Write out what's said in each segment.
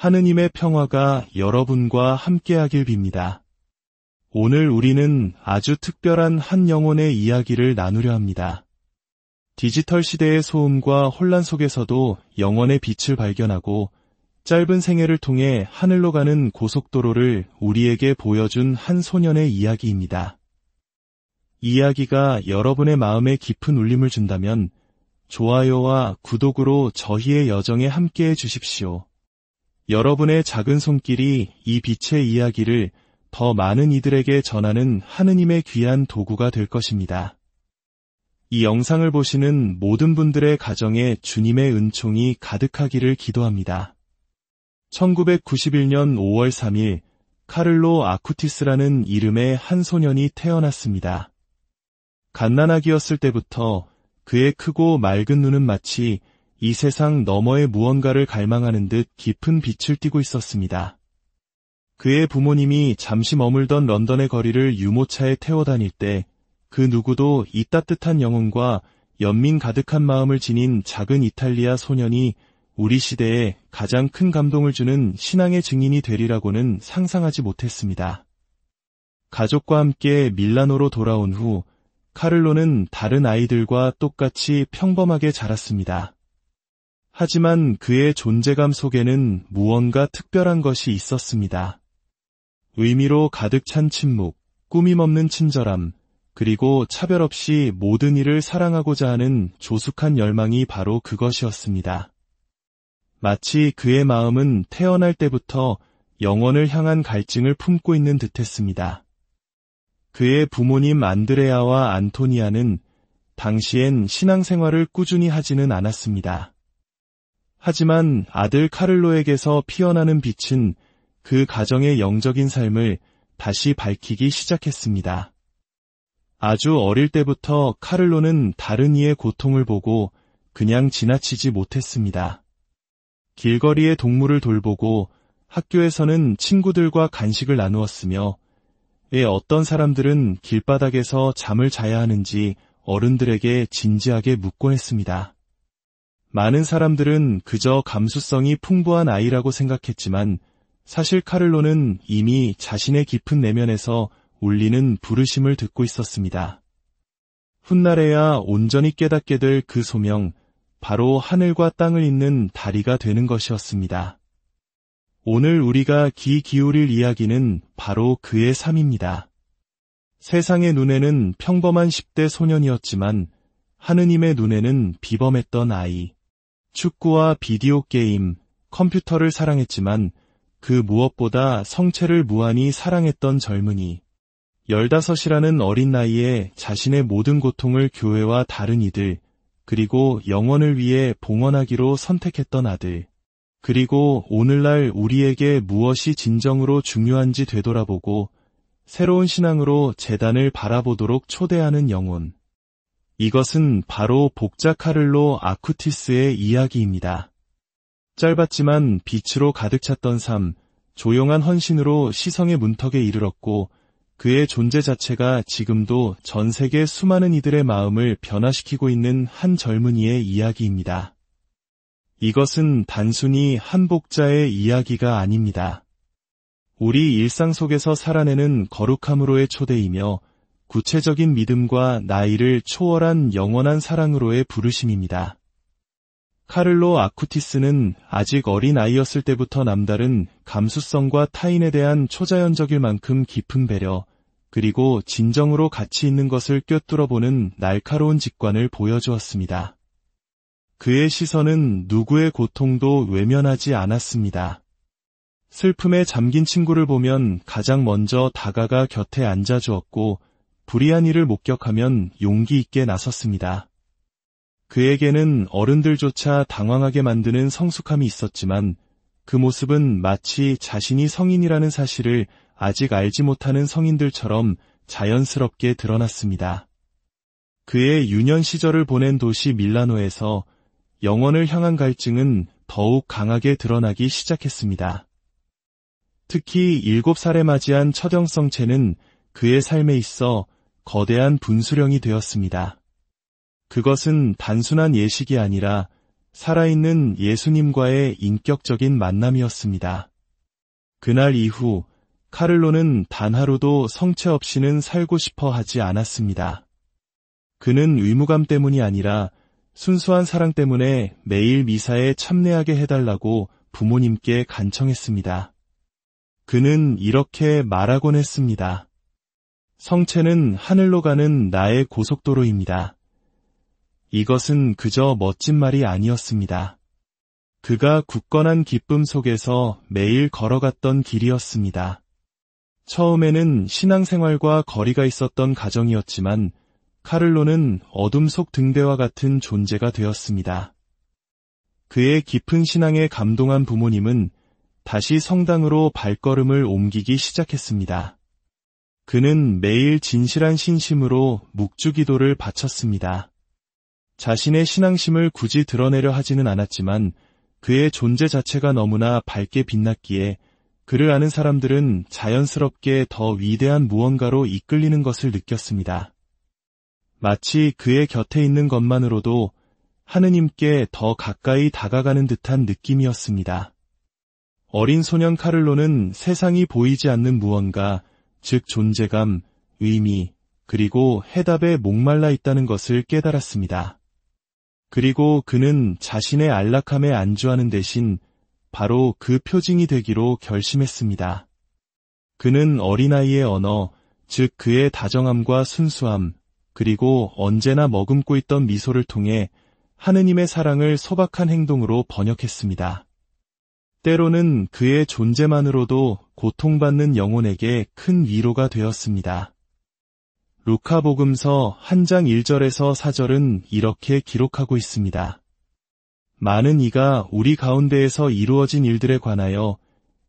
하느님의 평화가 여러분과 함께하길 빕니다. 오늘 우리는 아주 특별한 한 영혼의 이야기를 나누려 합니다. 디지털 시대의 소음과 혼란 속에서도 영혼의 빛을 발견하고 짧은 생애를 통해 하늘로 가는 고속도로를 우리에게 보여준 한 소년의 이야기입니다. 이 이야기가 여러분의 마음에 깊은 울림을 준다면 좋아요와 구독으로 저희의 여정에 함께해 주십시오. 여러분의 작은 손길이 이 빛의 이야기를 더 많은 이들에게 전하는 하느님의 귀한 도구가 될 것입니다. 이 영상을 보시는 모든 분들의 가정에 주님의 은총이 가득하기를 기도합니다. 1991년 5월 3일 카를로 아쿠티스라는 이름의 한 소년이 태어났습니다. 갓난아기였을 때부터 그의 크고 맑은 눈은 마치 이 세상 너머의 무언가를 갈망하는 듯 깊은 빛을 띠고 있었습니다. 그의 부모님이 잠시 머물던 런던의 거리를 유모차에 태워 다닐 때 그 누구도 이 따뜻한 영혼과 연민 가득한 마음을 지닌 작은 이탈리아 소년이 우리 시대에 가장 큰 감동을 주는 신앙의 증인이 되리라고는 상상하지 못했습니다. 가족과 함께 밀라노로 돌아온 후 카를로는 다른 아이들과 똑같이 평범하게 자랐습니다. 하지만 그의 존재감 속에는 무언가 특별한 것이 있었습니다. 의미로 가득 찬 침묵, 꾸밈없는 친절함, 그리고 차별 없이 모든 이를 사랑하고자 하는 조숙한 열망이 바로 그것이었습니다. 마치 그의 마음은 태어날 때부터 영혼을 향한 갈증을 품고 있는 듯했습니다. 그의 부모님 안드레아와 안토니아는 당시엔 신앙생활을 꾸준히 하지는 않았습니다. 하지만 아들 카를로에게서 피어나는 빛은 그 가정의 영적인 삶을 다시 밝히기 시작했습니다. 아주 어릴 때부터 카를로는 다른 이의 고통을 보고 그냥 지나치지 못했습니다. 길거리의 동물을 돌보고 학교에서는 친구들과 간식을 나누었으며 왜 어떤 사람들은 길바닥에서 잠을 자야 하는지 어른들에게 진지하게 묻곤 했습니다. 많은 사람들은 그저 감수성이 풍부한 아이라고 생각했지만 사실 카를로는 이미 자신의 깊은 내면에서 울리는 부르심을 듣고 있었습니다. 훗날에야 온전히 깨닫게 될 그 소명, 바로 하늘과 땅을 잇는 다리가 되는 것이었습니다. 오늘 우리가 귀 기울일 이야기는 바로 그의 삶입니다. 세상의 눈에는 평범한 10대 소년이었지만 하느님의 눈에는 비범했던 아이. 축구와 비디오 게임, 컴퓨터를 사랑했지만 그 무엇보다 성체를 무한히 사랑했던 젊은이. 15이라는 어린 나이에 자신의 모든 고통을 교회와 다른 이들, 그리고 영혼을 위해 봉헌하기로 선택했던 아들. 그리고 오늘날 우리에게 무엇이 진정으로 중요한지 되돌아보고 새로운 신앙으로 재단을 바라보도록 초대하는 영혼. 이것은 바로 복자 카를로 아쿠티스의 이야기입니다. 짧았지만 빛으로 가득 찼던 삶, 조용한 헌신으로 시성의 문턱에 이르렀고 그의 존재 자체가 지금도 전 세계 수많은 이들의 마음을 변화시키고 있는 한 젊은이의 이야기입니다. 이것은 단순히 한 복자의 이야기가 아닙니다. 우리 일상 속에서 살아내는 거룩함으로의 초대이며 구체적인 믿음과 나이를 초월한 영원한 사랑으로의 부르심입니다. 카를로 아쿠티스는 아직 어린 아이였을 때부터 남다른 감수성과 타인에 대한 초자연적일 만큼 깊은 배려, 그리고 진정으로 가치 있는 것을 꿰뚫어보는 날카로운 직관을 보여주었습니다. 그의 시선은 누구의 고통도 외면하지 않았습니다. 슬픔에 잠긴 친구를 보면 가장 먼저 다가가 곁에 앉아주었고 불의한 일을 목격하면 용기 있게 나섰습니다. 그에게는 어른들조차 당황하게 만드는 성숙함이 있었지만 그 모습은 마치 자신이 성인이라는 사실을 아직 알지 못하는 성인들처럼 자연스럽게 드러났습니다. 그의 유년 시절을 보낸 도시 밀라노에서 영혼을 향한 갈증은 더욱 강하게 드러나기 시작했습니다. 특히 7살에 맞이한 첫 영성체는 그의 삶에 있어 거대한 분수령이 되었습니다. 그것은 단순한 예식이 아니라 살아있는 예수님과의 인격적인 만남이었습니다. 그날 이후 카를로는 단 하루도 성체 없이는 살고 싶어 하지 않았습니다. 그는 의무감 때문이 아니라 순수한 사랑 때문에 매일 미사에 참여하게 해달라고 부모님께 간청했습니다. 그는 이렇게 말하곤 했습니다. 성체는 하늘로 가는 나의 고속도로입니다. 이것은 그저 멋진 말이 아니었습니다. 그가 굳건한 기쁨 속에서 매일 걸어갔던 길이었습니다. 처음에는 신앙생활과 거리가 있었던 가정이었지만 카를로는 어둠 속 등대와 같은 존재가 되었습니다. 그의 깊은 신앙에 감동한 부모님은 다시 성당으로 발걸음을 옮기기 시작했습니다. 그는 매일 진실한 신심으로 묵주기도를 바쳤습니다. 자신의 신앙심을 굳이 드러내려 하지는 않았지만 그의 존재 자체가 너무나 밝게 빛났기에 그를 아는 사람들은 자연스럽게 더 위대한 무언가로 이끌리는 것을 느꼈습니다. 마치 그의 곁에 있는 것만으로도 하느님께 더 가까이 다가가는 듯한 느낌이었습니다. 어린 소년 카를로는 세상이 보이지 않는 무언가, 즉 존재감, 의미, 그리고 해답에 목말라 있다는 것을 깨달았습니다. 그리고 그는 자신의 안락함에 안주하는 대신 바로 그 표징이 되기로 결심했습니다. 그는 어린아이의 언어, 즉 그의 다정함과 순수함, 그리고 언제나 머금고 있던 미소를 통해 하느님의 사랑을 소박한 행동으로 번역했습니다. 때로는 그의 존재만으로도 고통받는 영혼에게 큰 위로가 되었습니다. 루카복음서 1장 1절에서 4절은 이렇게 기록하고 있습니다. 많은 이가 우리 가운데에서 이루어진 일들에 관하여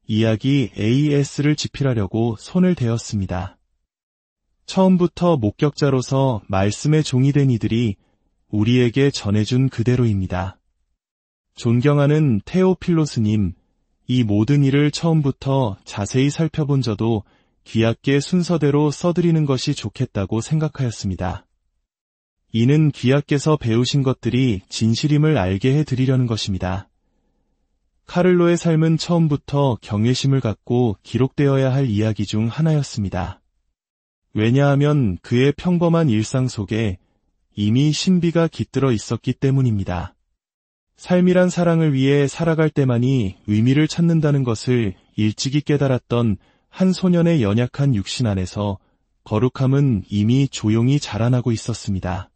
이야기 AS를 집필하려고 손을 대었습니다. 처음부터 목격자로서 말씀의 종이 된 이들이 우리에게 전해준 그대로입니다. 존경하는 테오필로스님, 이 모든 일을 처음부터 자세히 살펴본 저도 귀하께 순서대로 써드리는 것이 좋겠다고 생각하였습니다. 이는 귀하께서 배우신 것들이 진실임을 알게 해드리려는 것입니다. 카를로의 삶은 처음부터 경외심을 갖고 기록되어야 할 이야기 중 하나였습니다. 왜냐하면 그의 평범한 일상 속에 이미 신비가 깃들어 있었기 때문입니다. 삶이란 사랑을 위해 살아갈 때만이 의미를 찾는다는 것을 일찍이 깨달았던 한 소년의 연약한 육신 안에서 거룩함은 이미 조용히 자라나고 있었습니다.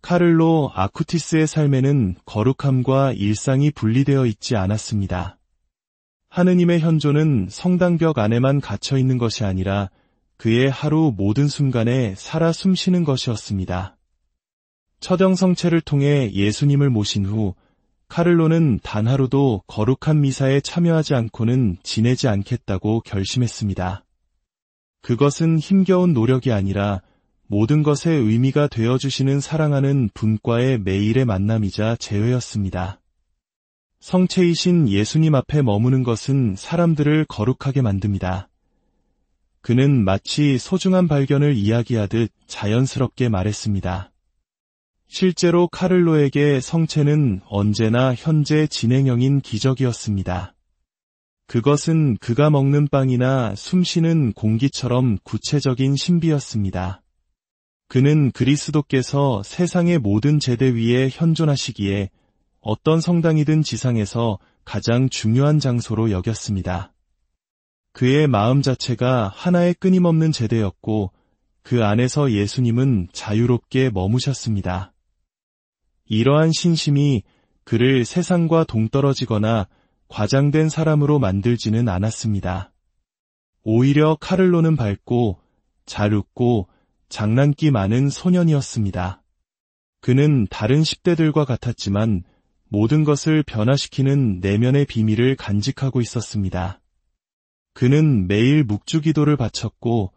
카를로 아쿠티스의 삶에는 거룩함과 일상이 분리되어 있지 않았습니다. 하느님의 현존은 성당벽 안에만 갇혀 있는 것이 아니라 그의 하루 모든 순간에 살아 숨쉬는 것이었습니다. 처정성체를 통해 예수님을 모신 후 카를로는 단 하루도 거룩한 미사에 참여하지 않고는 지내지 않겠다고 결심했습니다. 그것은 힘겨운 노력이 아니라 모든 것의 의미가 되어주시는 사랑하는 분과의 매일의 만남이자 제외였습니다. 성체이신 예수님 앞에 머무는 것은 사람들을 거룩하게 만듭니다. 그는 마치 소중한 발견을 이야기하듯 자연스럽게 말했습니다. 실제로 카를로에게 성체는 언제나 현재 진행형인 기적이었습니다. 그것은 그가 먹는 빵이나 숨쉬는 공기처럼 구체적인 신비였습니다. 그는 그리스도께서 세상의 모든 제대 위에 현존하시기에 어떤 성당이든 지상에서 가장 중요한 장소로 여겼습니다. 그의 마음 자체가 하나의 끊임없는 제대였고 그 안에서 예수님은 자유롭게 머무셨습니다. 이러한 신심이 그를 세상과 동떨어지거나 과장된 사람으로 만들지는 않았습니다. 오히려 카를로는 밝고 잘 웃고 장난기 많은 소년이었습니다. 그는 다른 10대들과 같았지만 모든 것을 변화시키는 내면의 비밀을 간직하고 있었습니다. 그는 매일 묵주기도를 바쳤고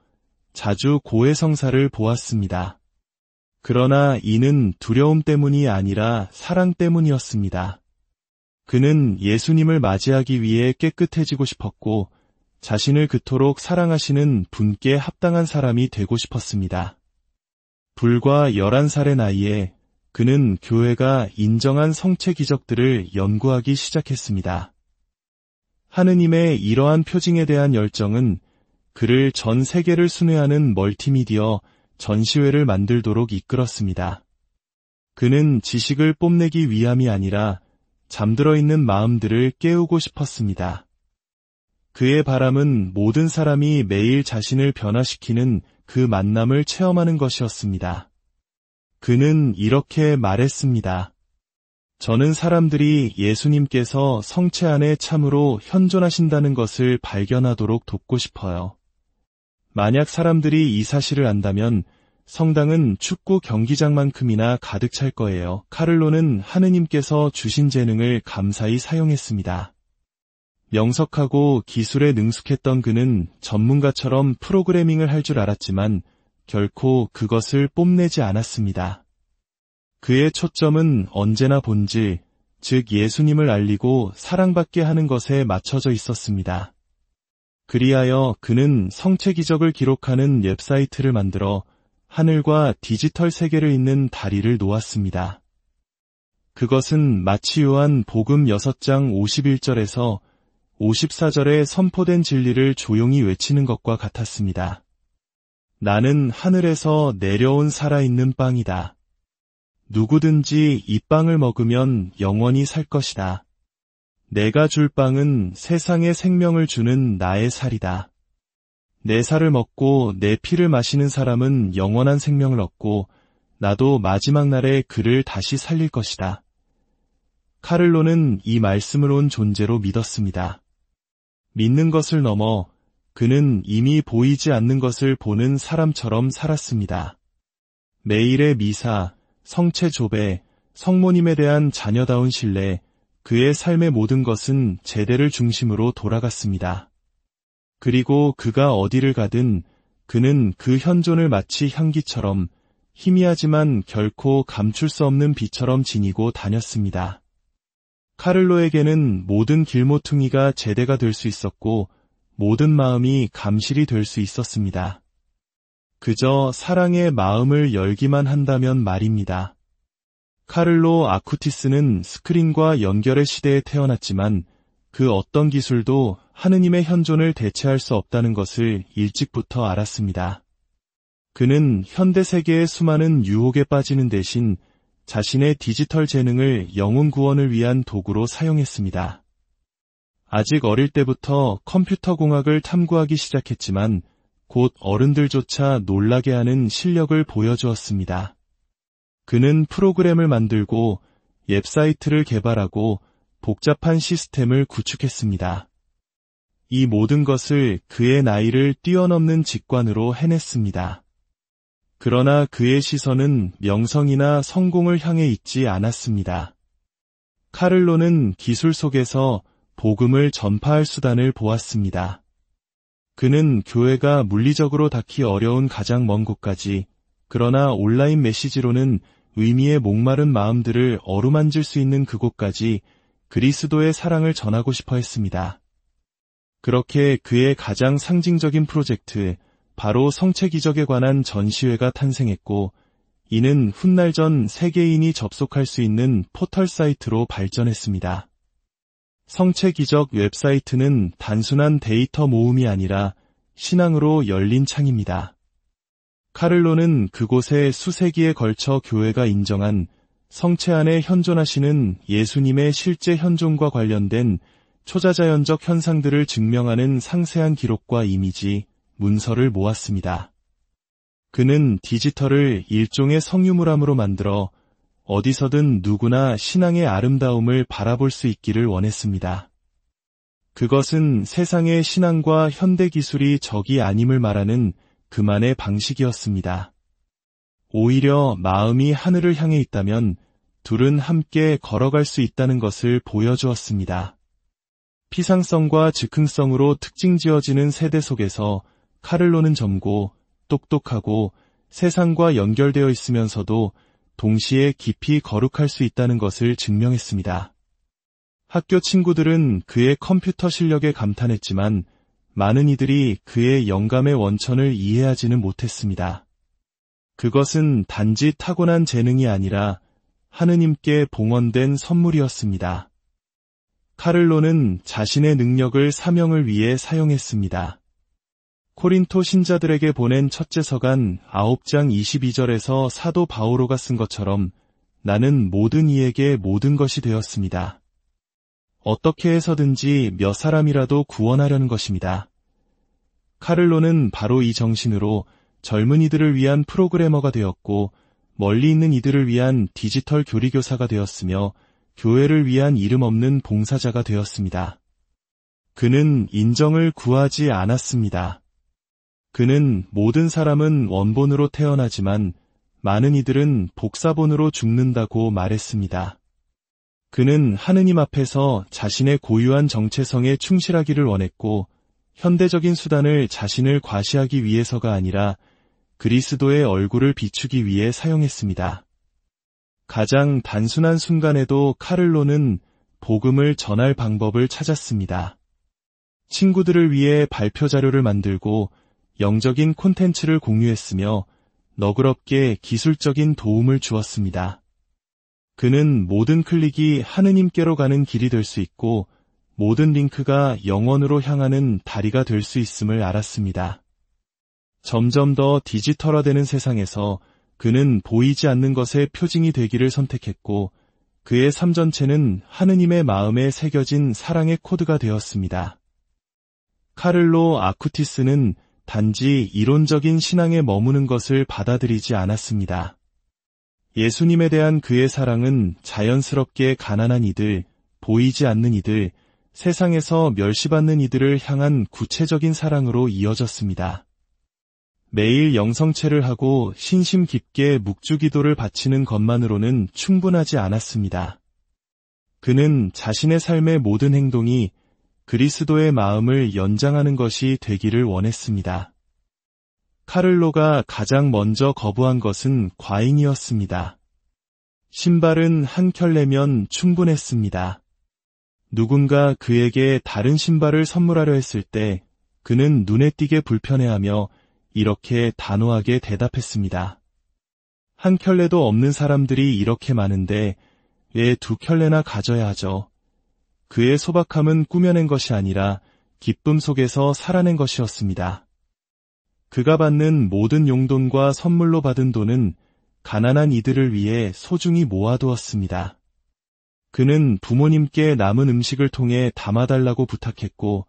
자주 고해성사를 보았습니다. 그러나 이는 두려움 때문이 아니라 사랑 때문이었습니다. 그는 예수님을 맞이하기 위해 깨끗해지고 싶었고 자신을 그토록 사랑하시는 분께 합당한 사람이 되고 싶었습니다. 불과 11살의 나이에 그는 교회가 인정한 성체 기적들을 연구하기 시작했습니다. 하느님의 이러한 표징에 대한 열정은 그를 전 세계를 순회하는 멀티미디어 전시회를 만들도록 이끌었습니다. 그는 지식을 뽐내기 위함이 아니라 잠들어 있는 마음들을 깨우고 싶었습니다. 그의 바람은 모든 사람이 매일 자신을 변화시키는 그 만남을 체험하는 것이었습니다. 그는 이렇게 말했습니다. 저는 사람들이 예수님께서 성체 안에 참으로 현존하신다는 것을 발견하도록 돕고 싶어요. 만약 사람들이 이 사실을 안다면 성당은 축구 경기장만큼이나 가득 찰 거예요. 카를로는 하느님께서 주신 재능을 감사히 사용했습니다. 명석하고 기술에 능숙했던 그는 전문가처럼 프로그래밍을 할 줄 알았지만 결코 그것을 뽐내지 않았습니다. 그의 초점은 언제나 본질, 즉 예수님을 알리고 사랑받게 하는 것에 맞춰져 있었습니다. 그리하여 그는 성체 기적을 기록하는 웹사이트를 만들어 하늘과 디지털 세계를 잇는 다리를 놓았습니다. 그것은 마치 요한 복음 6장 51절에서 54절에 선포된 진리를 조용히 외치는 것과 같았습니다. 나는 하늘에서 내려온 살아있는 빵이다. 누구든지 이 빵을 먹으면 영원히 살 것이다. 내가 줄 빵은 세상에 생명을 주는 나의 살이다. 내 살을 먹고 내 피를 마시는 사람은 영원한 생명을 얻고 나도 마지막 날에 그를 다시 살릴 것이다. 카를로는 이 말씀을 온 존재로 믿었습니다. 믿는 것을 넘어 그는 이미 보이지 않는 것을 보는 사람처럼 살았습니다. 매일의 미사, 성체 조배, 성모님에 대한 자녀다운 신뢰, 그의 삶의 모든 것은 제대를 중심으로 돌아갔습니다. 그리고 그가 어디를 가든 그는 그 현존을 마치 향기처럼 희미하지만 결코 감출 수 없는 빛처럼 지니고 다녔습니다. 카를로에게는 모든 길모퉁이가 제대가 될 수 있었고 모든 마음이 감실이 될 수 있었습니다. 그저 사랑의 마음을 열기만 한다면 말입니다. 카를로 아쿠티스는 스크린과 연결의 시대에 태어났지만 그 어떤 기술도 하느님의 현존을 대체할 수 없다는 것을 일찍부터 알았습니다. 그는 현대 세계의 수많은 유혹에 빠지는 대신 자신의 디지털 재능을 영혼 구원을 위한 도구로 사용했습니다. 아직 어릴 때부터 컴퓨터 공학을 탐구하기 시작했지만 곧 어른들조차 놀라게 하는 실력을 보여주었습니다. 그는 프로그램을 만들고 웹사이트를 개발하고 복잡한 시스템을 구축했습니다. 이 모든 것을 그의 나이를 뛰어넘는 직관으로 해냈습니다. 그러나 그의 시선은 명성이나 성공을 향해 있지 않았습니다. 카를로는 기술 속에서 복음을 전파할 수단을 보았습니다. 그는 교회가 물리적으로 닿기 어려운 가장 먼 곳까지, 그러나 온라인 메시지로는 의미에 목마른 마음들을 어루만질 수 있는 그곳까지 그리스도의 사랑을 전하고 싶어 했습니다. 그렇게 그의 가장 상징적인 프로젝트, 바로 성체 기적에 관한 전시회가 탄생했고, 이는 훗날 전 세계인이 접속할 수 있는 포털 사이트로 발전했습니다. 성체 기적 웹사이트는 단순한 데이터 모음이 아니라 신앙으로 열린 창입니다. 카를로는 그곳에 수세기에 걸쳐 교회가 인정한 성체 안에 현존하시는 예수님의 실제 현존과 관련된 초자자연적 현상들을 증명하는 상세한 기록과 이미지, 문서를 모았습니다. 그는 디지털을 일종의 성유물함으로 만들어 어디서든 누구나 신앙의 아름다움을 바라볼 수 있기를 원했습니다. 그것은 세상의 신앙과 현대 기술이 적이 아님을 말하는 그만의 방식이었습니다. 오히려 마음이 하늘을 향해 있다면 둘은 함께 걸어갈 수 있다는 것을 보여주었습니다. 피상성과 즉흥성으로 특징지어지는 세대 속에서 카를로는 젊고 똑똑하고 세상과 연결되어 있으면서도 동시에 깊이 거룩할 수 있다는 것을 증명했습니다. 학교 친구들은 그의 컴퓨터 실력에 감탄했지만 많은 이들이 그의 영감의 원천을 이해하지는 못했습니다. 그것은 단지 타고난 재능이 아니라 하느님께 봉헌된 선물이었습니다. 카를로는 자신의 능력을 사명을 위해 사용했습니다. 코린토 신자들에게 보낸 첫째 서간 9장 22절에서 사도 바오로가 쓴 것처럼 나는 모든 이에게 모든 것이 되었습니다. 어떻게 해서든지 몇 사람이라도 구원하려는 것입니다. 카를로는 바로 이 정신으로 젊은이들을 위한 프로그래머가 되었고 멀리 있는 이들을 위한 디지털 교리교사가 되었으며 교회를 위한 이름 없는 봉사자가 되었습니다. 그는 인정을 구하지 않았습니다. 그는 모든 사람은 원본으로 태어나지만 많은 이들은 복사본으로 죽는다고 말했습니다. 그는 하느님 앞에서 자신의 고유한 정체성에 충실하기를 원했고 현대적인 수단을 자신을 과시하기 위해서가 아니라 그리스도의 얼굴을 비추기 위해 사용했습니다. 가장 단순한 순간에도 카를로는 복음을 전할 방법을 찾았습니다. 친구들을 위해 발표 자료를 만들고 영적인 콘텐츠를 공유했으며 너그럽게 기술적인 도움을 주었습니다. 그는 모든 클릭이 하느님께로 가는 길이 될 수 있고 모든 링크가 영원으로 향하는 다리가 될 수 있음을 알았습니다. 점점 더 디지털화되는 세상에서 그는 보이지 않는 것의 표징이 되기를 선택했고 그의 삶 전체는 하느님의 마음에 새겨진 사랑의 코드가 되었습니다. 카를로 아쿠티스는 단지 이론적인 신앙에 머무는 것을 받아들이지 않았습니다. 예수님에 대한 그의 사랑은 자연스럽게 가난한 이들, 보이지 않는 이들, 세상에서 멸시받는 이들을 향한 구체적인 사랑으로 이어졌습니다. 매일 영성체를 하고 신심 깊게 묵주기도를 바치는 것만으로는 충분하지 않았습니다. 그는 자신의 삶의 모든 행동이 그리스도의 마음을 연장하는 것이 되기를 원했습니다. 카를로가 가장 먼저 거부한 것은 과잉이었습니다. 신발은 한 켤레면 충분했습니다. 누군가 그에게 다른 신발을 선물하려 했을 때 그는 눈에 띄게 불편해하며 이렇게 단호하게 대답했습니다. 한 켤레도 없는 사람들이 이렇게 많은데 왜 2켤레나 가져야 하죠? 그의 소박함은 꾸며낸 것이 아니라 기쁨 속에서 살아낸 것이었습니다. 그가 받는 모든 용돈과 선물로 받은 돈은 가난한 이들을 위해 소중히 모아두었습니다. 그는 부모님께 남은 음식을 통해 담아달라고 부탁했고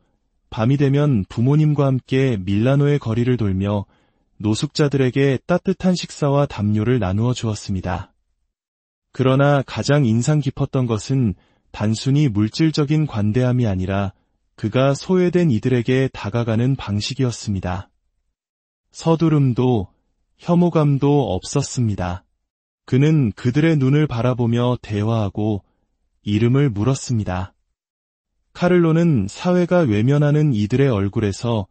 밤이 되면 부모님과 함께 밀라노의 거리를 돌며 노숙자들에게 따뜻한 식사와 담요를 나누어 주었습니다. 그러나 가장 인상 깊었던 것은 단순히 물질적인 관대함이 아니라 그가 소외된 이들에게 다가가는 방식이었습니다. 서두름도 혐오감도 없었습니다. 그는 그들의 눈을 바라보며 대화하고 이름을 물었습니다. 카를로는 사회가 외면하는 이들의 얼굴에서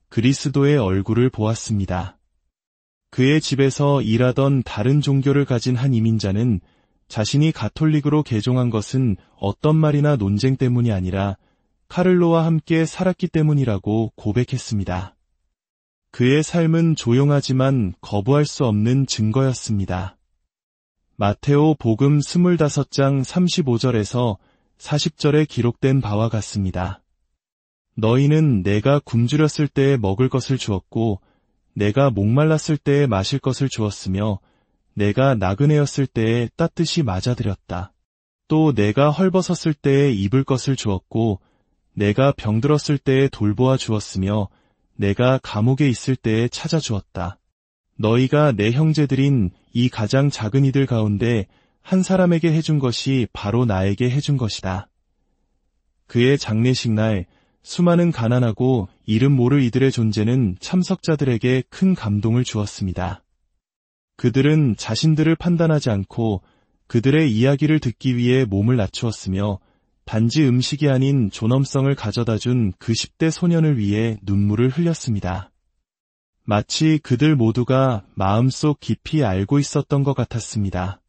그리스도의 얼굴을 보았습니다. 그의 집에서 일하던 다른 종교를 가진 한 이민자는 자신이 가톨릭으로 개종한 것은 어떤 말이나 논쟁 때문이 아니라 카를로와 함께 살았기 때문이라고 고백했습니다. 그의 삶은 조용하지만 거부할 수 없는 증거였습니다. 마테오 복음 25장 35절에서 40절에 기록된 바와 같습니다. 너희는 내가 굶주렸을 때에 먹을 것을 주었고 내가 목말랐을 때에 마실 것을 주었으며 내가 나그네였을 때에 따뜻이 맞아들였다. 또 내가 헐벗었을 때에 입을 것을 주었고 내가 병들었을 때에 돌보아 주었으며 내가 감옥에 있을 때에 찾아주었다. 너희가 내 형제들인 이 가장 작은 이들 가운데 한 사람에게 해준 것이 바로 나에게 해준 것이다. 그의 장례식 날 수많은 가난하고 이름 모를 이들의 존재는 참석자들에게 큰 감동을 주었습니다. 그들은 자신들을 판단하지 않고 그들의 이야기를 듣기 위해 몸을 낮추었으며 단지 음식이 아닌 존엄성을 가져다 준 그 10대 소년을 위해 눈물을 흘렸습니다. 마치 그들 모두가 마음속 깊이 알고 있었던 것 같았습니다.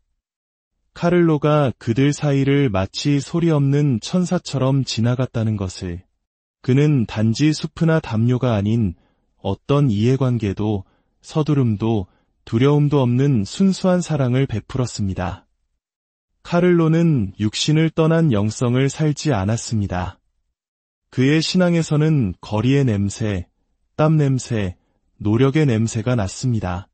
카를로가 그들 사이를 마치 소리 없는 천사처럼 지나갔다는 것을, 그는 단지 수프나 담요가 아닌 어떤 이해관계도 서두름도 두려움도 없는 순수한 사랑을 베풀었습니다. 카를로는 육신을 떠난 영성을 살지 않았습니다. 그의 신앙에서는 거리의 냄새, 땀 냄새, 노력의 냄새가 났습니다.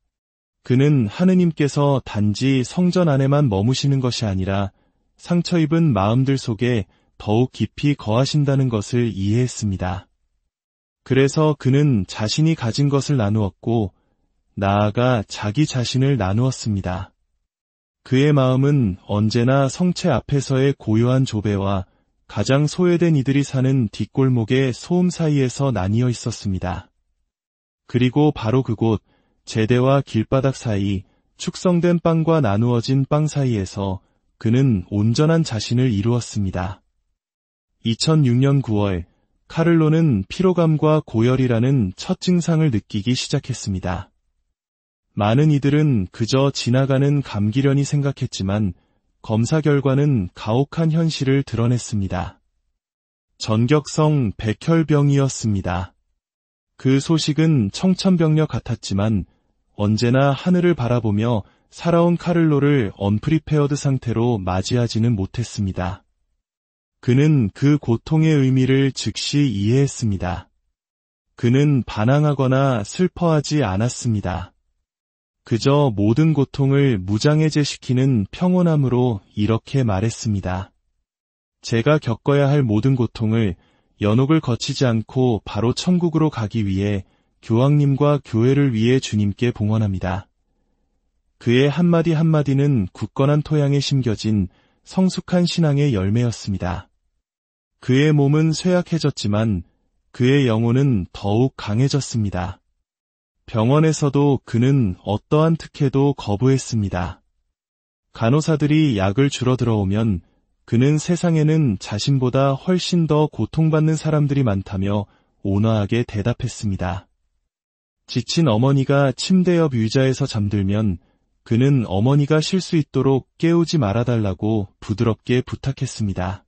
그는 하느님께서 단지 성전 안에만 머무시는 것이 아니라 상처 입은 마음들 속에 더욱 깊이 거하신다는 것을 이해했습니다. 그래서 그는 자신이 가진 것을 나누었고, 나아가 자기 자신을 나누었습니다. 그의 마음은 언제나 성체 앞에서의 고요한 조배와 가장 소외된 이들이 사는 뒷골목의 소음 사이에서 나뉘어 있었습니다. 그리고 바로 그곳, 제대와 길바닥 사이, 축성된 빵과 나누어진 빵 사이에서 그는 온전한 자신을 이루었습니다. 2006년 9월, 카를로는 피로감과 고열이라는 첫 증상을 느끼기 시작했습니다. 많은 이들은 그저 지나가는 감기련이 생각했지만 검사 결과는 가혹한 현실을 드러냈습니다. 전격성 백혈병이었습니다. 그 소식은 청천벽력 같았지만 언제나 하늘을 바라보며 살아온 카를로를 언프리페어드 상태로 맞이하지는 못했습니다. 그는 그 고통의 의미를 즉시 이해했습니다. 그는 반항하거나 슬퍼하지 않았습니다. 그저 모든 고통을 무장해제시키는 평온함으로 이렇게 말했습니다. 제가 겪어야 할 모든 고통을 연옥을 거치지 않고 바로 천국으로 가기 위해 교황님과 교회를 위해 주님께 봉헌합니다. 그의 한마디 한마디는 굳건한 토양에 심겨진 성숙한 신앙의 열매였습니다. 그의 몸은 쇠약해졌지만 그의 영혼은 더욱 강해졌습니다. 병원에서도 그는 어떠한 특혜도 거부했습니다. 간호사들이 약을 주러 들어오면 그는 세상에는 자신보다 훨씬 더 고통받는 사람들이 많다며 온화하게 대답했습니다. 지친 어머니가 침대 옆 의자에서 잠들면 그는 어머니가 쉴 수 있도록 깨우지 말아달라고 부드럽게 부탁했습니다.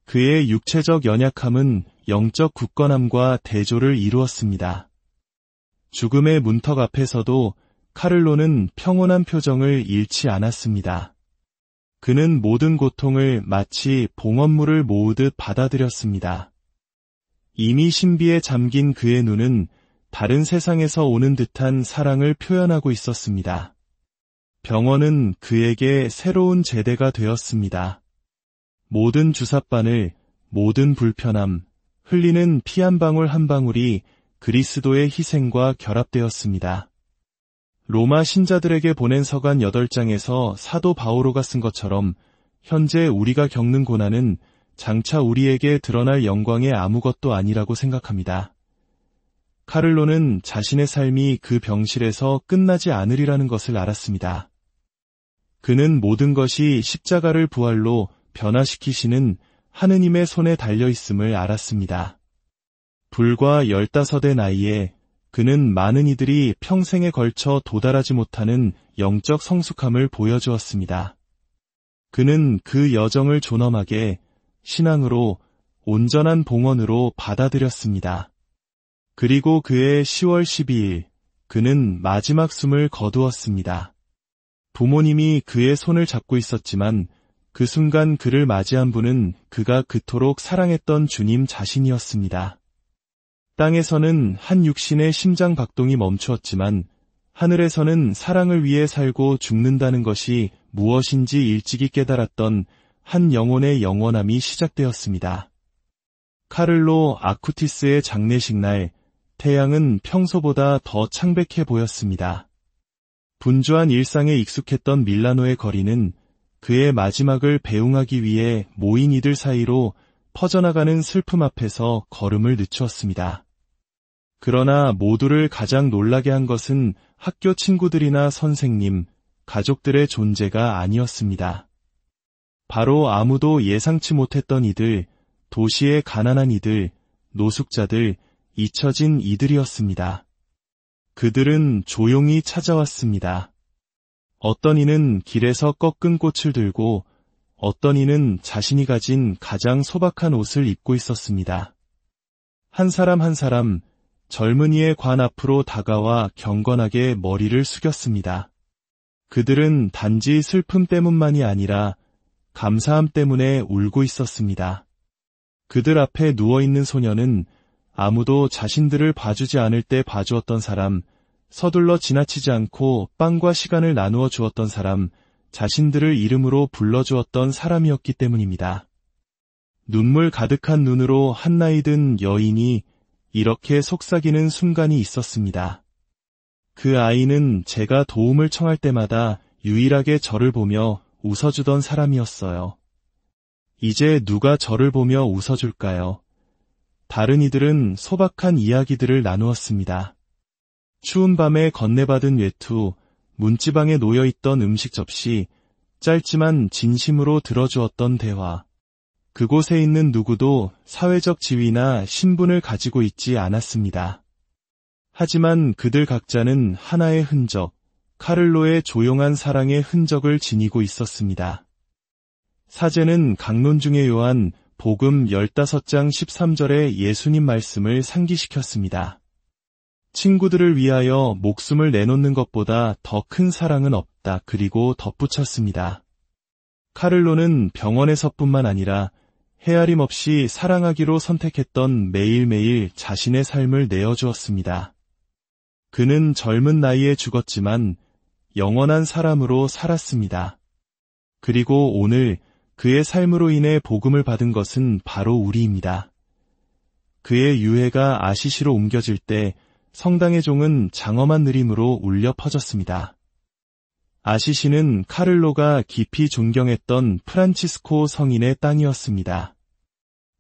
그의 육체적 연약함은 영적 굳건함과 대조를 이루었습니다. 죽음의 문턱 앞에서도 카를로는 평온한 표정을 잃지 않았습니다. 그는 모든 고통을 마치 봉헌물을 모으듯 받아들였습니다. 이미 신비에 잠긴 그의 눈은 다른 세상에서 오는 듯한 사랑을 표현하고 있었습니다. 병원은 그에게 새로운 제대가 되었습니다. 모든 주삿바늘, 모든 불편함, 흘리는 피 한 방울 한 방울이 그리스도의 희생과 결합되었습니다. 로마 신자들에게 보낸 서간 8장에서 사도 바오로가 쓴 것처럼 현재 우리가 겪는 고난은 장차 우리에게 드러날 영광의 아무것도 아니라고 생각합니다. 카를로는 자신의 삶이 그 병실에서 끝나지 않으리라는 것을 알았습니다. 그는 모든 것이 십자가를 부활로 변화시키시는 하느님의 손에 달려있음을 알았습니다. 불과 15의 나이에 그는 많은 이들이 평생에 걸쳐 도달하지 못하는 영적 성숙함을 보여주었습니다. 그는 그 여정을 존엄하게 신앙으로 온전한 봉헌으로 받아들였습니다. 그리고 그의 10월 12일 그는 마지막 숨을 거두었습니다. 부모님이 그의 손을 잡고 있었지만 그 순간 그를 맞이한 분은 그가 그토록 사랑했던 주님 자신이었습니다. 땅에서는 한 육신의 심장 박동이 멈추었지만 하늘에서는 사랑을 위해 살고 죽는다는 것이 무엇인지 일찍이 깨달았던 한 영혼의 영원함이 시작되었습니다. 카를로 아쿠티스의 장례식 날 태양은 평소보다 더 창백해 보였습니다. 분주한 일상에 익숙했던 밀라노의 거리는 그의 마지막을 배웅하기 위해 모인 이들 사이로 퍼져나가는 슬픔 앞에서 걸음을 늦추었습니다. 그러나 모두를 가장 놀라게 한 것은 학교 친구들이나 선생님, 가족들의 존재가 아니었습니다. 바로 아무도 예상치 못했던 이들, 도시의 가난한 이들, 노숙자들, 잊혀진 이들이었습니다. 그들은 조용히 찾아왔습니다. 어떤 이는 길에서 꺾은 꽃을 들고 어떤 이는 자신이 가진 가장 소박한 옷을 입고 있었습니다. 한 사람 한 사람 젊은이의 관 앞으로 다가와 경건하게 머리를 숙였습니다. 그들은 단지 슬픔 때문만이 아니라 감사함 때문에 울고 있었습니다. 그들 앞에 누워있는 소녀는 아무도 자신들을 봐주지 않을 때 봐주었던 사람, 서둘러 지나치지 않고 빵과 시간을 나누어 주었던 사람, 자신들을 이름으로 불러주었던 사람이었기 때문입니다. 눈물 가득한 눈으로 한나이 든 여인이 이렇게 속삭이는 순간이 있었습니다. 그 아이는 제가 도움을 청할 때마다 유일하게 저를 보며 웃어주던 사람이었어요. 이제 누가 저를 보며 웃어줄까요? 다른 이들은 소박한 이야기들을 나누었습니다. 추운 밤에 건네받은 외투, 문지방에 놓여있던 음식 접시, 짧지만 진심으로 들어주었던 대화. 그곳에 있는 누구도 사회적 지위나 신분을 가지고 있지 않았습니다. 하지만 그들 각자는 하나의 흔적, 카를로의 조용한 사랑의 흔적을 지니고 있었습니다. 사제는 강론 중에 요한 복음 15장 13절의 예수님 말씀을 상기시켰습니다. 친구들을 위하여 목숨을 내놓는 것보다 더 큰 사랑은 없다. 그리고 덧붙였습니다. 카를로는 병원에서뿐만 아니라 헤아림 없이 사랑하기로 선택했던 매일매일 자신의 삶을 내어주었습니다. 그는 젊은 나이에 죽었지만 영원한 사람으로 살았습니다. 그리고 오늘 그의 삶으로 인해 복음을 받은 것은 바로 우리입니다. 그의 유해가 아시시로 옮겨질 때 성당의 종은 장엄한 느림으로 울려 퍼졌습니다. 아시시는 카를로가 깊이 존경했던 프란치스코 성인의 땅이었습니다.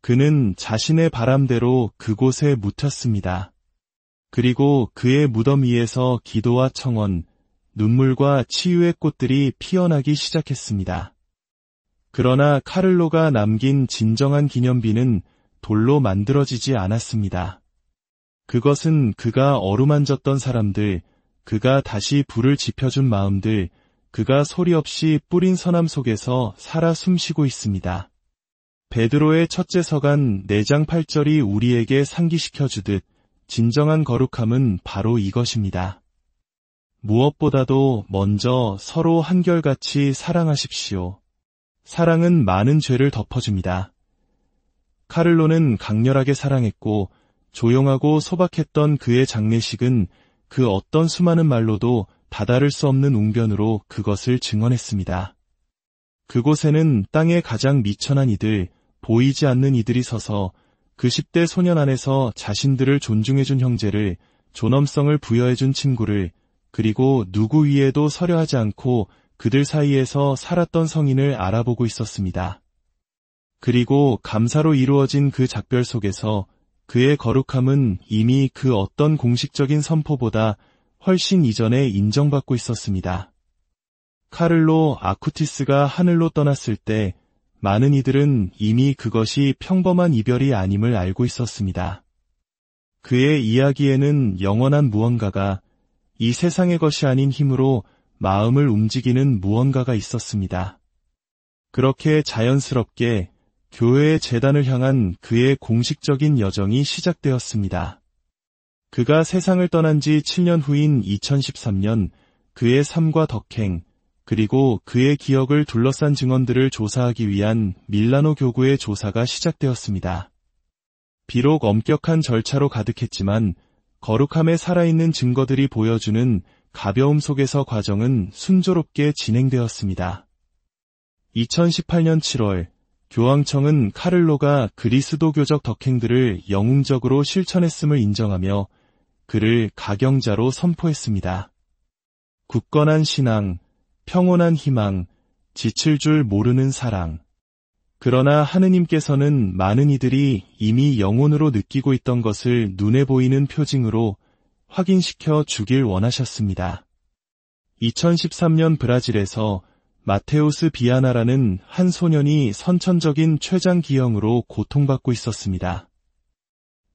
그는 자신의 바람대로 그곳에 묻혔습니다. 그리고 그의 무덤 위에서 기도와 청원, 눈물과 치유의 꽃들이 피어나기 시작했습니다. 그러나 카를로가 남긴 진정한 기념비는 돌로 만들어지지 않았습니다. 그것은 그가 어루만졌던 사람들, 그가 다시 불을 지펴준 마음들, 그가 소리 없이 뿌린 선함 속에서 살아 숨쉬고 있습니다. 베드로의 첫째 서간 4장 8절이 우리에게 상기시켜주듯 진정한 거룩함은 바로 이것입니다. 무엇보다도 먼저 서로 한결같이 사랑하십시오. 사랑은 많은 죄를 덮어줍니다. 카를로는 강렬하게 사랑했고 조용하고 소박했던 그의 장례식은 그 어떤 수많은 말로도 다다를 수 없는 웅변으로 그것을 증언했습니다. 그곳에는 땅의 가장 미천한 이들, 보이지 않는 이들이 서서 그 10대 소년 안에서 자신들을 존중해준 형제를, 존엄성을 부여해준 친구를, 그리고 누구 위에도 서려 하지 않고 그들 사이에서 살았던 성인을 알아보고 있었습니다. 그리고 감사로 이루어진 그 작별 속에서 그의 거룩함은 이미 그 어떤 공식적인 선포보다 훨씬 이전에 인정받고 있었습니다. 카를로 아쿠티스가 하늘로 떠났을 때 많은 이들은 이미 그것이 평범한 이별이 아님을 알고 있었습니다. 그의 이야기에는 영원한 무언가가, 이 세상의 것이 아닌 힘으로 마음을 움직이는 무언가가 있었습니다. 그렇게 자연스럽게 교회의 재단을 향한 그의 공식적인 여정이 시작되었습니다. 그가 세상을 떠난 지 7년 후인 2013년 그의 삶과 덕행, 그리고 그의 기억을 둘러싼 증언들을 조사하기 위한 밀라노 교구의 조사가 시작되었습니다. 비록 엄격한 절차로 가득했지만 거룩함에 살아있는 증거들이 보여주는 가벼움 속에서 과정은 순조롭게 진행되었습니다. 2018년 7월, 교황청은 카를로가 그리스도교적 덕행들을 영웅적으로 실천했음을 인정하며 그를 가경자로 선포했습니다. 굳건한 신앙, 평온한 희망, 지칠 줄 모르는 사랑. 그러나 하느님께서는 많은 이들이 이미 영혼으로 느끼고 있던 것을 눈에 보이는 표징으로 확인시켜 주길 원하셨습니다. 2013년 브라질에서 마테우스 비아나라는 한 소년이 선천적인 췌장 기형으로 고통받고 있었습니다.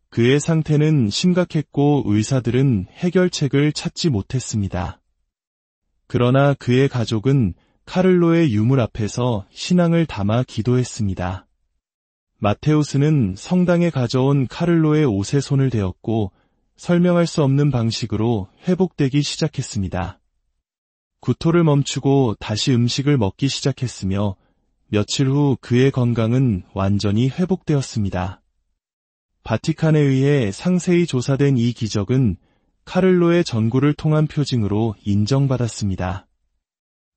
그의 상태는 심각했고 의사들은 해결책을 찾지 못했습니다. 그러나 그의 가족은 카를로의 유물 앞에서 신앙을 담아 기도했습니다. 마테우스는 성당에 가져온 카를로의 옷에 손을 대었고 설명할 수 없는 방식으로 회복되기 시작했습니다. 구토를 멈추고 다시 음식을 먹기 시작했으며 며칠 후 그의 건강은 완전히 회복되었습니다. 바티칸에 의해 상세히 조사된 이 기적은 카를로의 전구를 통한 표징으로 인정받았습니다.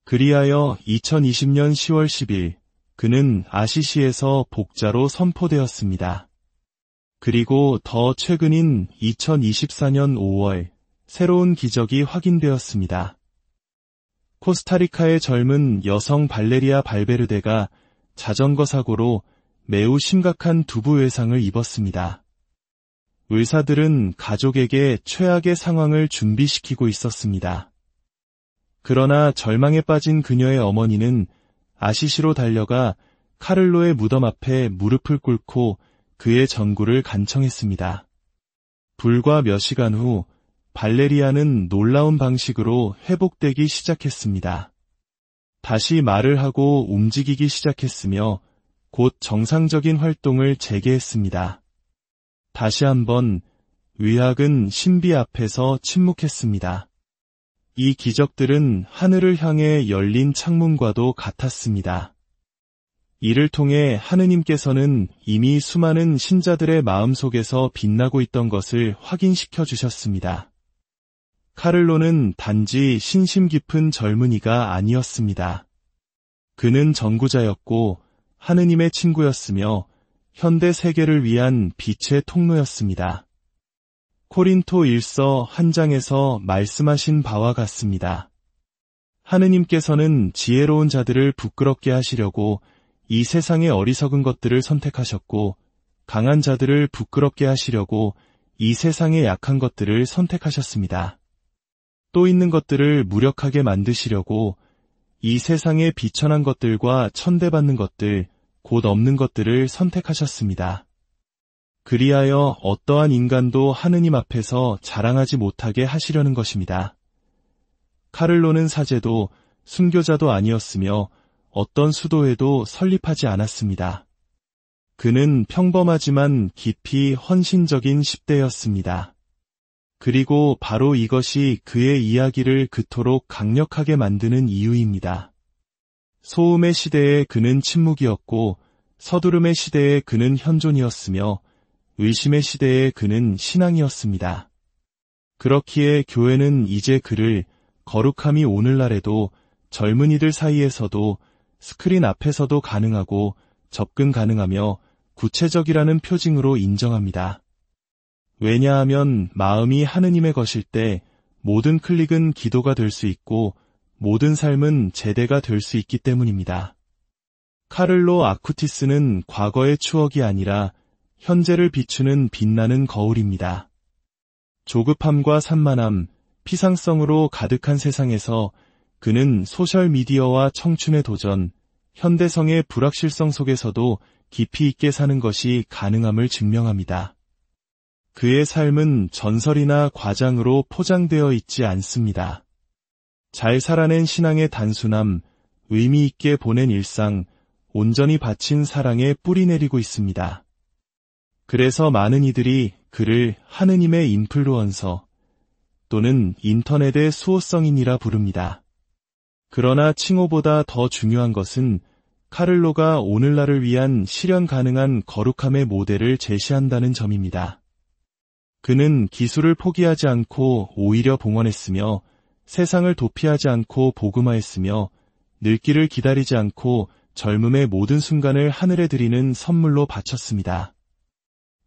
그리하여 2020년 10월 10일 그는 아시시에서 복자로 선포되었습니다. 그리고 더 최근인 2024년 5월 새로운 기적이 확인되었습니다. 코스타리카의 젊은 여성 발레리아 발베르데가 자전거 사고로 매우 심각한 두부 외상을 입었습니다. 의사들은 가족에게 최악의 상황을 준비시키고 있었습니다. 그러나 절망에 빠진 그녀의 어머니는 아시시로 달려가 카를로의 무덤 앞에 무릎을 꿇고 그의 전구를 간청했습니다. 불과 몇 시간 후 발레리아는 놀라운 방식으로 회복되기 시작했습니다. 다시 말을 하고 움직이기 시작했으며 곧 정상적인 활동을 재개했습니다. 다시 한번 의학은 신비 앞에서 침묵했습니다. 이 기적들은 하늘을 향해 열린 창문과도 같았습니다. 이를 통해 하느님께서는 이미 수많은 신자들의 마음속에서 빛나고 있던 것을 확인시켜 주셨습니다. 카를로는 단지 신심 깊은 젊은이가 아니었습니다. 그는 전구자였고 하느님의 친구였으며 현대 세계를 위한 빛의 통로였습니다. 코린토 1서 1장에서 말씀하신 바와 같습니다. 하느님께서는 지혜로운 자들을 부끄럽게 하시려고 이 세상의 어리석은 것들을 선택하셨고 강한 자들을 부끄럽게 하시려고 이 세상의 약한 것들을 선택하셨습니다. 또 있는 것들을 무력하게 만드시려고 이 세상의 비천한 것들과 천대받는 것들, 곧 없는 것들을 선택하셨습니다. 그리하여 어떠한 인간도 하느님 앞에서 자랑하지 못하게 하시려는 것입니다. 카를로는 사제도 순교자도 아니었으며 어떤 수도회도 설립하지 않았습니다. 그는 평범하지만 깊이 헌신적인 10대였습니다. 그리고 바로 이것이 그의 이야기를 그토록 강력하게 만드는 이유입니다. 소음의 시대에 그는 침묵이었고 서두름의 시대에 그는 현존이었으며 의심의 시대에 그는 신앙이었습니다. 그렇기에 교회는 이제 그를 거룩함이 오늘날에도 젊은이들 사이에서도 스크린 앞에서도 가능하고 접근 가능하며 구체적이라는 표징으로 인정합니다. 왜냐하면 마음이 하느님의 것일 때 모든 클릭은 기도가 될 수 있고 모든 삶은 제대가 될 수 있기 때문입니다. 카를로 아쿠티스는 과거의 추억이 아니라 현재를 비추는 빛나는 거울입니다. 조급함과 산만함, 피상성으로 가득한 세상에서 그는 소셜미디어와 청춘의 도전, 현대성의 불확실성 속에서도 깊이 있게 사는 것이 가능함을 증명합니다. 그의 삶은 전설이나 과장으로 포장되어 있지 않습니다. 잘 살아낸 신앙의 단순함, 의미 있게 보낸 일상, 온전히 바친 사랑에 뿌리 내리고 있습니다. 그래서 많은 이들이 그를 하느님의 인플루언서 또는 인터넷의 수호성인이라 부릅니다. 그러나 칭호보다 더 중요한 것은 카를로가 오늘날을 위한 실현 가능한 거룩함의 모델을 제시한다는 점입니다. 그는 기술을 포기하지 않고 오히려 봉헌했으며 세상을 도피하지 않고 복음화했으며 늙기를 기다리지 않고 젊음의 모든 순간을 하늘에 드리는 선물로 바쳤습니다.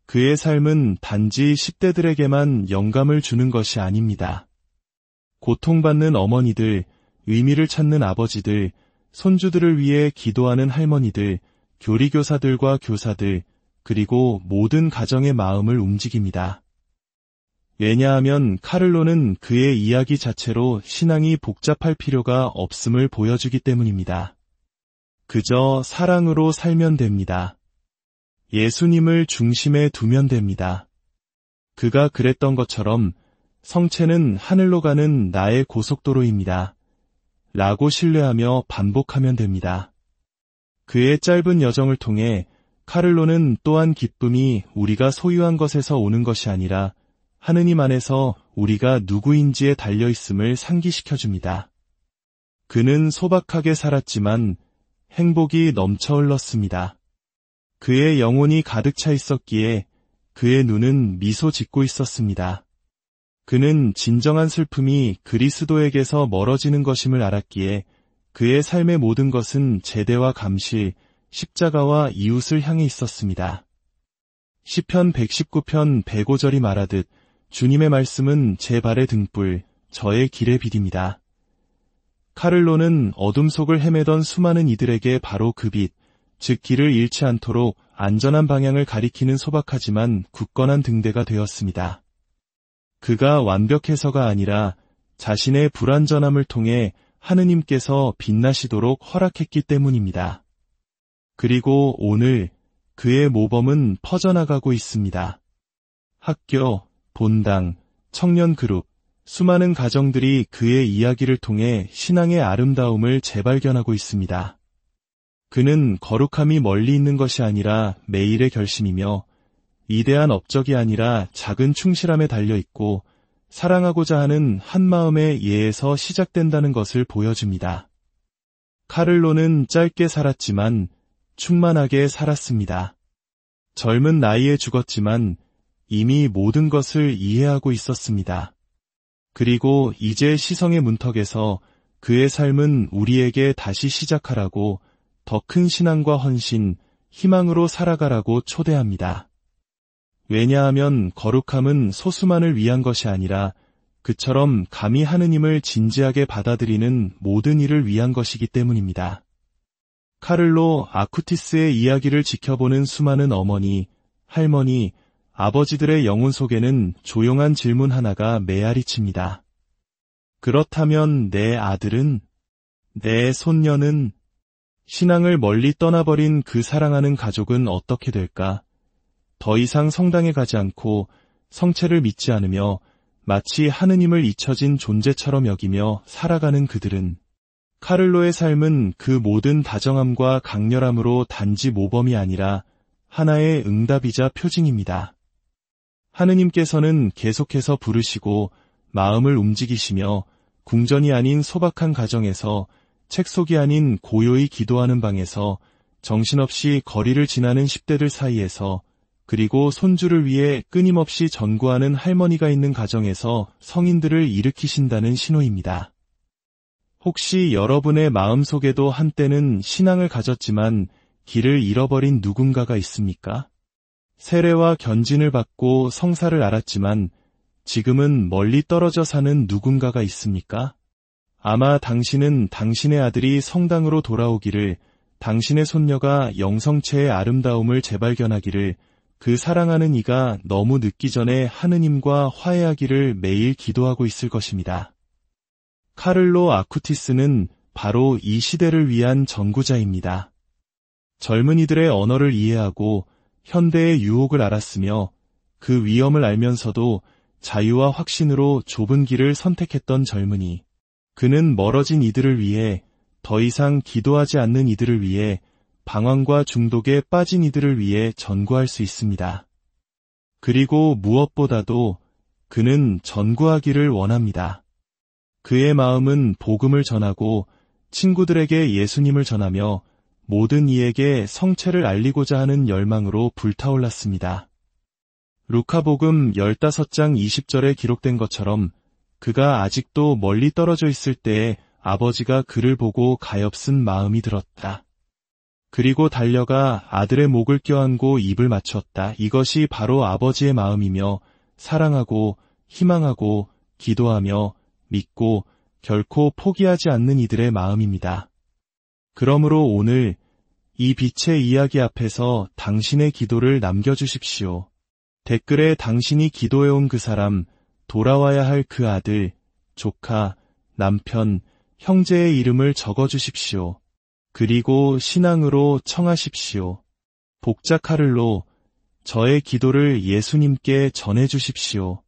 그의 삶은 단지 10대들에게만 영감을 주는 것이 아닙니다. 고통받는 어머니들, 의미를 찾는 아버지들, 손주들을 위해 기도하는 할머니들, 교리교사들과 교사들, 그리고 모든 가정의 마음을 움직입니다. 왜냐하면 카를로는 그의 이야기 자체로 신앙이 복잡할 필요가 없음을 보여주기 때문입니다. 그저 사랑으로 살면 됩니다. 예수님을 중심에 두면 됩니다. 그가 그랬던 것처럼 성체는 하늘로 가는 나의 고속도로입니다. 라고 신뢰하며 반복하면 됩니다. 그의 짧은 여정을 통해 카를로는 또한 기쁨이 우리가 소유한 것에서 오는 것이 아니라 하느님 안에서 우리가 누구인지에 달려있음을 상기시켜줍니다. 그는 소박하게 살았지만 행복이 넘쳐 흘렀습니다. 그의 영혼이 가득 차 있었기에 그의 눈은 미소 짓고 있었습니다. 그는 진정한 슬픔이 그리스도에게서 멀어지는 것임을 알았기에 그의 삶의 모든 것은 제대와 감실, 십자가와 이웃을 향해 있었습니다. 시편 119편 105절이 말하듯 주님의 말씀은 제 발의 등불, 저의 길의 빛입니다. 카를로는 어둠 속을 헤매던 수많은 이들에게 바로 그 빛, 즉 길을 잃지 않도록 안전한 방향을 가리키는 소박하지만 굳건한 등대가 되었습니다. 그가 완벽해서가 아니라 자신의 불완전함을 통해 하느님께서 빛나시도록 허락했기 때문입니다. 그리고 오늘 그의 모범은 퍼져나가고 있습니다. 학교, 본당, 청년 그룹, 수많은 가정들이 그의 이야기를 통해 신앙의 아름다움을 재발견하고 있습니다. 그는 거룩함이 멀리 있는 것이 아니라 매일의 결심이며 위대한 업적이 아니라 작은 충실함에 달려있고 사랑하고자 하는 한마음의 예에서 시작된다는 것을 보여줍니다. 카를로는 짧게 살았지만 충만하게 살았습니다. 젊은 나이에 죽었지만 이미 모든 것을 이해하고 있었습니다. 그리고 이제 시성의 문턱에서 그의 삶은 우리에게 다시 시작하라고 더 큰 신앙과 헌신, 희망으로 살아가라고 초대합니다. 왜냐하면 거룩함은 소수만을 위한 것이 아니라 그처럼 감히 하느님을 진지하게 받아들이는 모든 이를 위한 것이기 때문입니다. 카를로 아쿠티스의 이야기를 지켜보는 수많은 어머니, 할머니, 아버지들의 영혼 속에는 조용한 질문 하나가 메아리칩니다. 그렇다면 내 아들은? 내 손녀는? 신앙을 멀리 떠나버린 그 사랑하는 가족은 어떻게 될까? 더 이상 성당에 가지 않고 성체를 믿지 않으며 마치 하느님을 잊혀진 존재처럼 여기며 살아가는 그들은 카를로의 삶은 그 모든 다정함과 강렬함으로 단지 모범이 아니라 하나의 응답이자 표징입니다. 하느님께서는 계속해서 부르시고 마음을 움직이시며 궁전이 아닌 소박한 가정에서 책 속이 아닌 고요히 기도하는 방에서 정신없이 거리를 지나는 10대들 사이에서 그리고 손주를 위해 끊임없이 전구하는 할머니가 있는 가정에서 성인들을 일으키신다는 신호입니다. 혹시 여러분의 마음속에도 한때는 신앙을 가졌지만 길을 잃어버린 누군가가 있습니까? 세례와 견진을 받고 성사를 알았지만 지금은 멀리 떨어져 사는 누군가가 있습니까? 아마 당신은 당신의 아들이 성당으로 돌아오기를, 당신의 손녀가 영성체의 아름다움을 재발견하기를, 그 사랑하는 이가 너무 늦기 전에 하느님과 화해하기를 매일 기도하고 있을 것입니다. 카를로 아쿠티스는 바로 이 시대를 위한 전구자입니다. 젊은이들의 언어를 이해하고 현대의 유혹을 알았으며 그 위험을 알면서도 자유와 확신으로 좁은 길을 선택했던 젊은이. 그는 멀어진 이들을 위해, 더 이상 기도하지 않는 이들을 위해, 방황과 중독에 빠진 이들을 위해 전구할 수 있습니다. 그리고 무엇보다도 그는 전구하기를 원합니다. 그의 마음은 복음을 전하고 친구들에게 예수님을 전하며 모든 이에게 성체를 알리고자 하는 열망으로 불타올랐습니다. 루카복음 15장 20절에 기록된 것처럼 그가 아직도 멀리 떨어져 있을 때에 아버지가 그를 보고 가엾은 마음이 들었다. 그리고 달려가 아들의 목을 껴안고 입을 맞췄다. 이것이 바로 아버지의 마음이며 사랑하고 희망하고 기도하며 믿고 결코 포기하지 않는 이들의 마음입니다. 그러므로 오늘 이 빛의 이야기 앞에서 당신의 기도를 남겨주십시오. 댓글에 당신이 기도해온 그 사람, 돌아와야 할 그 아들, 조카, 남편, 형제의 이름을 적어주십시오. 그리고 신앙으로 청하십시오. 복자 카를로, 저의 기도를 예수님께 전해주십시오.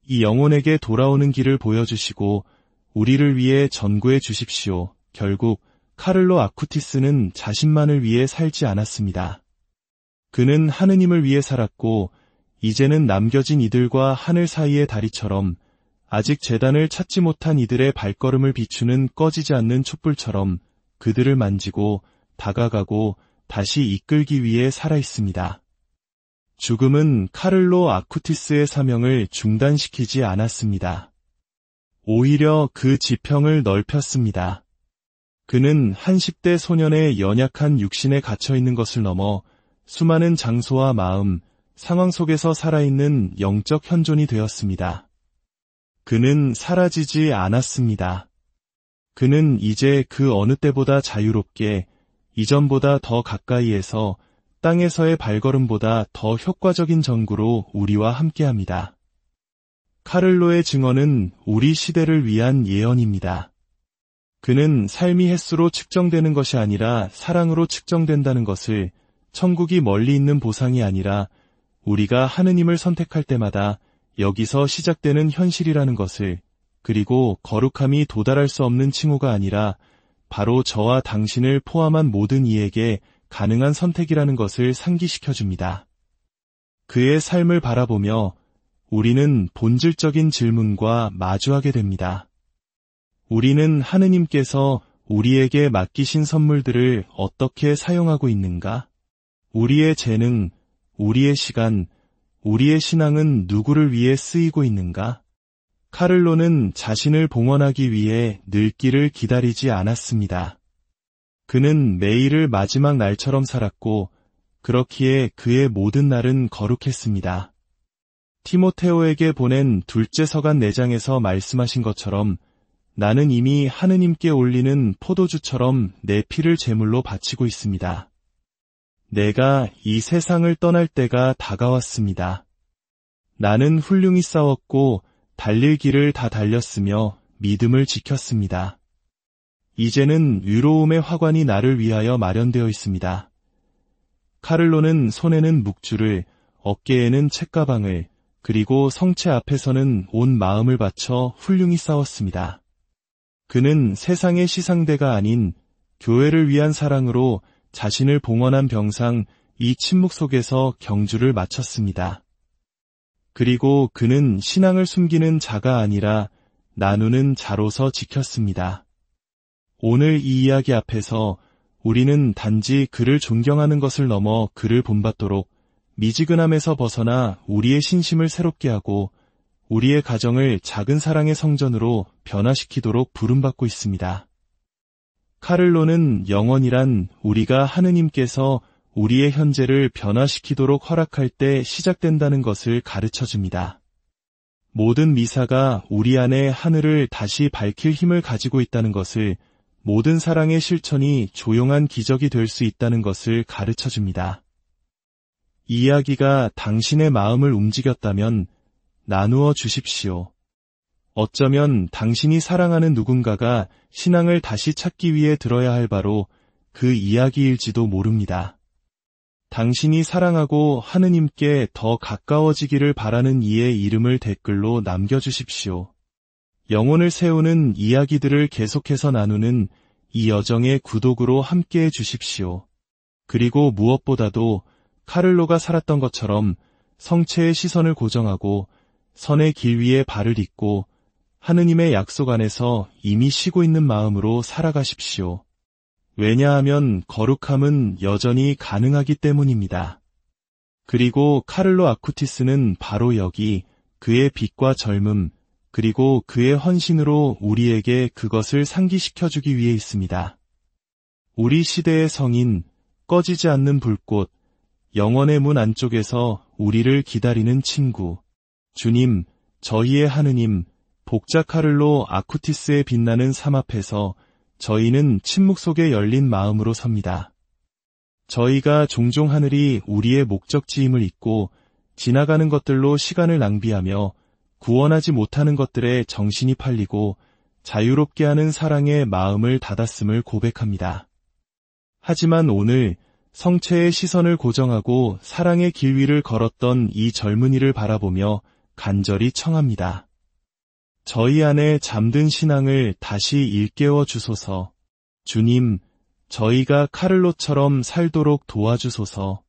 이 영혼에게 돌아오는 길을 보여주시고 우리를 위해 전구해 주십시오. 결국 카를로 아쿠티스는 자신만을 위해 살지 않았습니다. 그는 하느님을 위해 살았고 이제는 남겨진 이들과 하늘 사이의 다리처럼 아직 제단을 찾지 못한 이들의 발걸음을 비추는 꺼지지 않는 촛불처럼 그들을 만지고 다가가고 다시 이끌기 위해 살아 있습니다. 죽음은 카를로 아쿠티스의 사명을 중단시키지 않았습니다. 오히려 그 지평을 넓혔습니다. 그는 한 10대 소년의 연약한 육신에 갇혀있는 것을 넘어 수많은 장소와 마음, 상황 속에서 살아있는 영적 현존이 되었습니다. 그는 사라지지 않았습니다. 그는 이제 그 어느 때보다 자유롭게, 이전보다 더 가까이에서 땅에서의 발걸음보다 더 효과적인 전구로 우리와 함께합니다. 카를로의 증언은 우리 시대를 위한 예언입니다. 그는 삶이 횟수로 측정되는 것이 아니라 사랑으로 측정된다는 것을, 천국이 멀리 있는 보상이 아니라 우리가 하느님을 선택할 때마다 여기서 시작되는 현실이라는 것을, 그리고 거룩함이 도달할 수 없는 칭호가 아니라 바로 저와 당신을 포함한 모든 이에게 가능한 선택이라는 것을 상기시켜줍니다. 그의 삶을 바라보며 우리는 본질적인 질문과 마주하게 됩니다. 우리는 하느님께서 우리에게 맡기신 선물들을 어떻게 사용하고 있는가? 우리의 재능, 우리의 시간, 우리의 신앙은 누구를 위해 쓰이고 있는가? 카를로는 자신을 봉헌하기 위해 늙기를 기다리지 않았습니다. 그는 매일을 마지막 날처럼 살았고, 그렇기에 그의 모든 날은 거룩했습니다. 티모테오에게 보낸 둘째 서간 4장에서 말씀하신 것처럼 나는 이미 하느님께 올리는 포도주처럼 내 피를 제물로 바치고 있습니다. 내가 이 세상을 떠날 때가 다가왔습니다. 나는 훌륭히 싸웠고 달릴 길을 다 달렸으며 믿음을 지켰습니다. 이제는 위로움의 화관이 나를 위하여 마련되어 있습니다. 카를로는 손에는 묵주를, 어깨에는 책가방을, 그리고 성체 앞에서는 온 마음을 바쳐 훌륭히 싸웠습니다. 그는 세상의 시상대가 아닌 교회를 위한 사랑으로 자신을 봉헌한 병상 이 침묵 속에서 경주를 마쳤습니다. 그리고 그는 신앙을 숨기는 자가 아니라 나누는 자로서 지켰습니다. 오늘 이 이야기 앞에서 우리는 단지 그를 존경하는 것을 넘어 그를 본받도록 미지근함에서 벗어나 우리의 신심을 새롭게 하고 우리의 가정을 작은 사랑의 성전으로 변화시키도록 부름받고 있습니다. 카를로는 영원이란 우리가 하느님께서 우리의 현재를 변화시키도록 허락할 때 시작된다는 것을 가르쳐줍니다. 모든 미사가 우리 안에 하늘을 다시 밝힐 힘을 가지고 있다는 것을, 모든 사랑의 실천이 조용한 기적이 될 수 있다는 것을 가르쳐줍니다. 이 이야기가 당신의 마음을 움직였다면 나누어 주십시오. 어쩌면 당신이 사랑하는 누군가가 신앙을 다시 찾기 위해 들어야 할 바로 그 이야기일지도 모릅니다. 당신이 사랑하고 하느님께 더 가까워지기를 바라는 이의 이름을 댓글로 남겨주십시오. 영혼을 세우는 이야기들을 계속해서 나누는 이 여정의 구독으로 함께해 주십시오. 그리고 무엇보다도 카를로가 살았던 것처럼 성체의 시선을 고정하고 선의 길 위에 발을 딛고 하느님의 약속 안에서 이미 쉬고 있는 마음으로 살아가십시오. 왜냐하면 거룩함은 여전히 가능하기 때문입니다. 그리고 카를로 아쿠티스는 바로 여기 그의 빛과 젊음, 그리고 그의 헌신으로 우리에게 그것을 상기시켜주기 위해 있습니다. 우리 시대의 성인, 꺼지지 않는 불꽃, 영원의 문 안쪽에서 우리를 기다리는 친구, 주님, 저희의 하느님, 복자 카를로 아쿠티스의 빛나는 삶 앞에서 저희는 침묵 속에 열린 마음으로 섭니다. 저희가 종종 하늘이 우리의 목적지임을 잊고 지나가는 것들로 시간을 낭비하며 구원하지 못하는 것들에 정신이 팔리고 자유롭게 하는 사랑의 마음을 닫았음을 고백합니다. 하지만 오늘 성체의 시선을 고정하고 사랑의 길 위를 걸었던 이 젊은이를 바라보며 간절히 청합니다. 저희 안에 잠든 신앙을 다시 일깨워 주소서. 주님, 저희가 카를로처럼 살도록 도와주소서.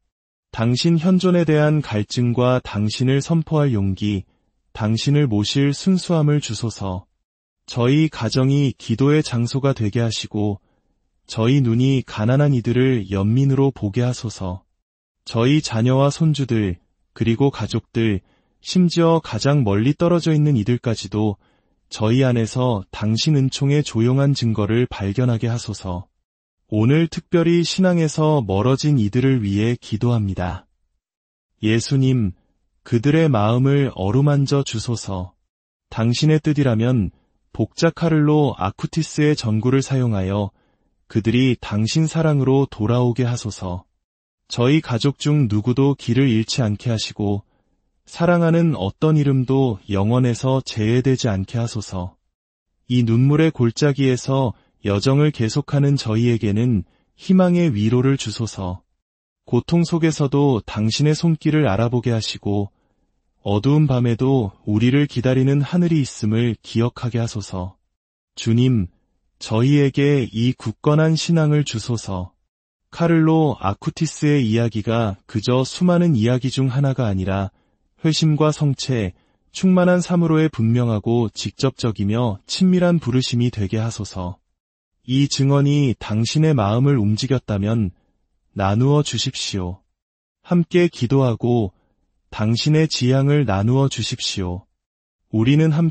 당신 현존에 대한 갈증과 당신을 선포할 용기, 당신을 모실 순수함을 주소서. 저희 가정이 기도의 장소가 되게 하시고 저희 눈이 가난한 이들을 연민으로 보게 하소서. 저희 자녀와 손주들, 그리고 가족들, 심지어 가장 멀리 떨어져 있는 이들까지도 저희 안에서 당신 은총의 조용한 증거를 발견하게 하소서. 오늘 특별히 신앙에서 멀어진 이들을 위해 기도합니다. 예수님, 그들의 마음을 어루만져 주소서. 당신의 뜻이라면 복자 카를로 아쿠티스의 전구를 사용하여 그들이 당신 사랑으로 돌아오게 하소서. 저희 가족 중 누구도 길을 잃지 않게 하시고 사랑하는 어떤 이름도 영원에서 제외되지 않게 하소서. 이 눈물의 골짜기에서 여정을 계속하는 저희에게는 희망의 위로를 주소서. 고통 속에서도 당신의 손길을 알아보게 하시고 어두운 밤에도 우리를 기다리는 하늘이 있음을 기억하게 하소서. 주님, 저희에게 이 굳건한 신앙을 주소서. 카를로 아쿠티스의 이야기가 그저 수많은 이야기 중 하나가 아니라 회심과 성체, 충만한 삶으로의 분명하고 직접적이며 친밀한 부르심이 되게 하소서. 이 증언이 당신의 마음을 움직였다면 나누어 주십시오. 함께 기도하고 당신의 지향을 나누어 주십시오. 우리는 함께